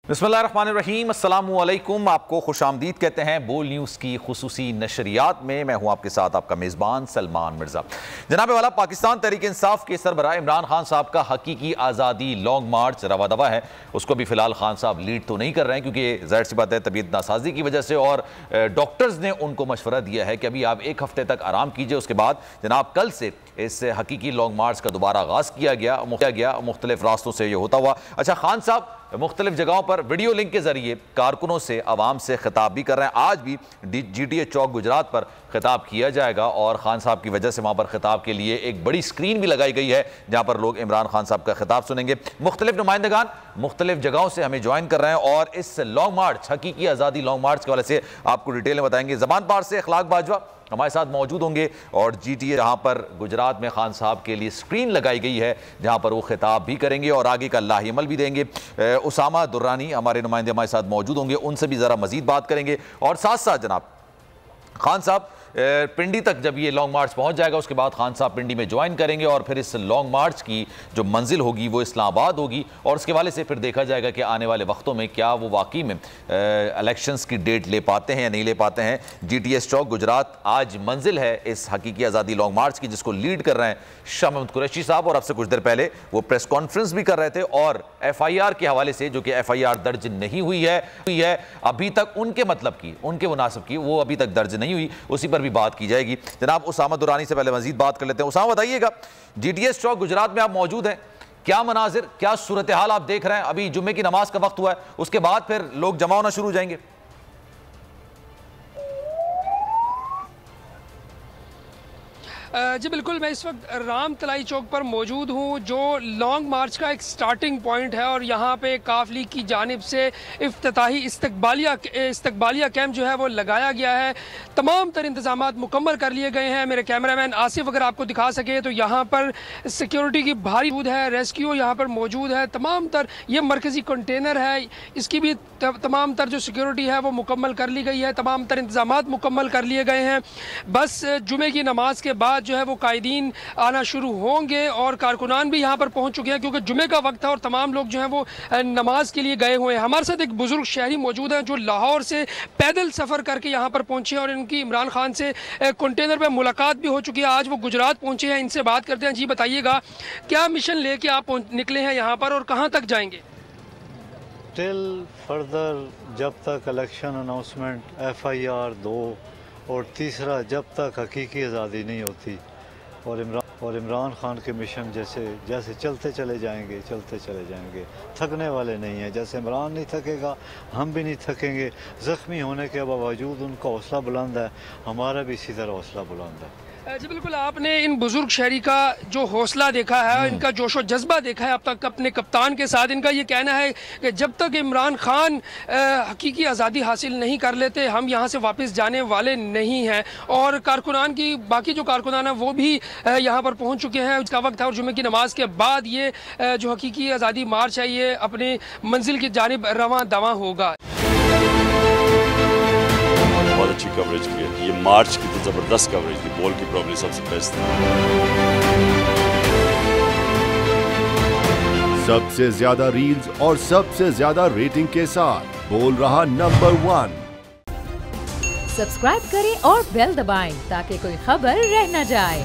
बिस्मिल्लाहिर्रहमानिर्रहीम, अस्सलामुअलैकुम। आपको खुशामदीद कहते हैं बोल न्यूज़ की खुसूसी नशरियात में। मैं हूं आपके साथ आपका मेज़बान सलमान मिर्ज़ा। जनाब वाला, पाकिस्तान तहरीक इंसाफ के सरबराह इमरान खान साहब का हकीकी आज़ादी लॉन्ग मार्च रवा दवा है। उसको भी फ़िलहाल खान साहब लीड तो नहीं कर रहे हैं, क्योंकि ज़ाहिर सी बात है तबीयत नासाजी की वजह से, और डॉक्टर्स ने उनको मशवरा दिया है कि अभी आप एक हफ्ते तक आराम कीजिए। उसके बाद जनाब कल से इस हकीकी लॉन्ग मार्च का दोबारा आगाज़ किया गया मुख्तलिफ रास्तों से ये होता हुआ। अच्छा, खान साहब मुख्तलिफ जगहों पर वीडियो लिंक के जरिए कारकुनों से, आवाम से खिताब भी कर रहे हैं। आज भी GTA चौक गुजरात पर खिताब किया जाएगा, और खान साहब की वजह से वहाँ पर खिताब के लिए एक बड़ी स्क्रीन भी लगाई गई है, जहाँ पर लोग इमरान खान साहब का खिताब सुनेंगे। मुख्तलिफ नुमाइंदगान मुख्तलिफ जगहों से हमें ज्वाइन कर रहे हैं, और इस लॉन्ग मार्च, हकीकी आज़ादी लॉन्ग मार्च के वाले से आपको डिटेल में बताएंगे। ज़बान पार से अखलाक बाजवा हमारे साथ मौजूद होंगे, और GTA जहाँ पर गुजरात में खान साहब के लिए स्क्रीन लगाई गई है, जहाँ पर वो खिताब भी करेंगे और आगे का लाही अमल भी देंगे। उसामा दुर्रानी हमारे नुमाइंदे हमारे साथ मौजूद होंगे, उनसे भी ज़रा मज़ीद बात करेंगे। और साथ साथ जनाब खान साहब पिंडी तक जब ये लॉन्ग मार्च पहुंच जाएगा, उसके बाद खान साहब पिंडी में ज्वाइन करेंगे, और फिर इस लॉन्ग मार्च की जो मंजिल होगी वो इस्लामाबाद होगी, और उसके वाले से फिर देखा जाएगा कि आने वाले वक्तों में क्या वो वाकई में इलेक्शंस की डेट ले पाते हैं या नहीं ले पाते हैं। GTS चौक गुजरात आज मंजिल है इस हकीकी आज़ादी लॉन्ग मार्च की, जिसको लीड कर रहे हैं शाह महमूद कुरैशी साहब, और अब से कुछ देर पहले वो प्रेस कॉन्फ्रेंस भी कर रहे थे, और FIR के हवाले से, जो कि FIR दर्ज नहीं हुई है अभी तक, उनके मतलब की, उनके मुनासिब की, वो अभी तक दर्ज नहीं हुई, उसी पर भी बात की जाएगी। जनाब उसामा दुरानी से पहले मजीद बात कर लेते हैं। उसामा, बताइएगा, GTS चौक गुजरात में आप मौजूद हैं, क्या मनाजिर, क्या सूरत हाल आप देख रहे हैं? अभी जुम्मे की नमाज का वक्त हुआ है, उसके बाद फिर लोग जमा होना शुरू हो जाएंगे। जी बिल्कुल, मैं इस वक्त राम तलाई चौक पर मौजूद हूँ, जो लॉन्ग मार्च का एक स्टार्टिंग पॉइंट है, और यहाँ पे काफ़िली की जानिब से इफ्तिताही इस्तकबालिया कैंप जो है वो लगाया गया है। तमाम तर इंतजामात मुकम्मल कर लिए गए हैं। मेरे कैमरामैन आसिफ अगर आपको दिखा सके तो यहाँ पर सिक्योरिटी की भारी मौजूद है, रेस्क्यू यहाँ पर मौजूद है, तमाम तर ये मरकज़ी कंटेनर है, इसकी भी तमाम तर जो सिक्योरिटी है वो मुकम्मल कर ली गई है, तमाम तर इंतजामात मुकम्मल कर लिए गए हैं। बस जुमे की नमाज के बाद जो है वो कायदीन आना शुरू होंगे, और कारकुनान भी यहाँ पर पहुँच चुके हैं, क्योंकि जुमे का वक्त है और तमाम लोग जो हैं वो नमाज के लिए गए हुए हैं। हमारे साथ एक बुजुर्ग शहरी मौजूद हैं, जो लाहौर से पैदल सफ़र करके यहाँ पर पहुँचे हैं, और इनकी इमरान खान से कंटेनर पे मुलाकात भी हो चुकी है। आज वो गुजरात पहुँचे हैं, इनसे बात करते हैं। जी बताइएगा, क्या मिशन लेके आप निकले हैं यहाँ पर, और कहाँ तक जाएंगे? टिल फर्दर, जब तक इलेक्शन अनाउंसमेंट, FIR 2, और तीसरा जब तक हकीकी आज़ादी नहीं होती, और इमरान खान के मिशन जैसे चलते चले जाएंगे, थकने वाले नहीं हैं। जैसे इमरान नहीं थकेगा, हम भी नहीं थकेंगे। ज़ख्मी होने के बावजूद उनका हौसला बुलंद है, हमारा भी इसी तरह हौसला बुलंद है। जी बिल्कुल, आपने इन बुजुर्ग शहरी का जो हौसला देखा है, इनका जोश व जज्बा देखा है अब तक अपने कप्तान के साथ। इनका ये कहना है कि जब तक इमरान खान हकीकी आज़ादी हासिल नहीं कर लेते, हम यहाँ से वापस जाने वाले नहीं हैं। और कारकुनान की, बाकी जो कारकुनान हैं वो भी यहाँ पर पहुँच चुके हैं। इसका वक्त है, और जुमे की नमाज के बाद ये जो हकीकी आज़ादी मार्च है, ये अपनी मंजिल की जानिब रवां दवां होगा। बहुत अच्छी कवरेज की है, ये मार्च की तो ज़बरदस्त कवरेज थी, बॉल की प्रॉब्लम सबसे बेस्ट थी। सबसे ज्यादा रील्स और सबसे ज्यादा रेटिंग के साथ बोल रहा नंबर 1। सब्सक्राइब करें और बेल दबाएं ताकि कोई खबर रह न जाए।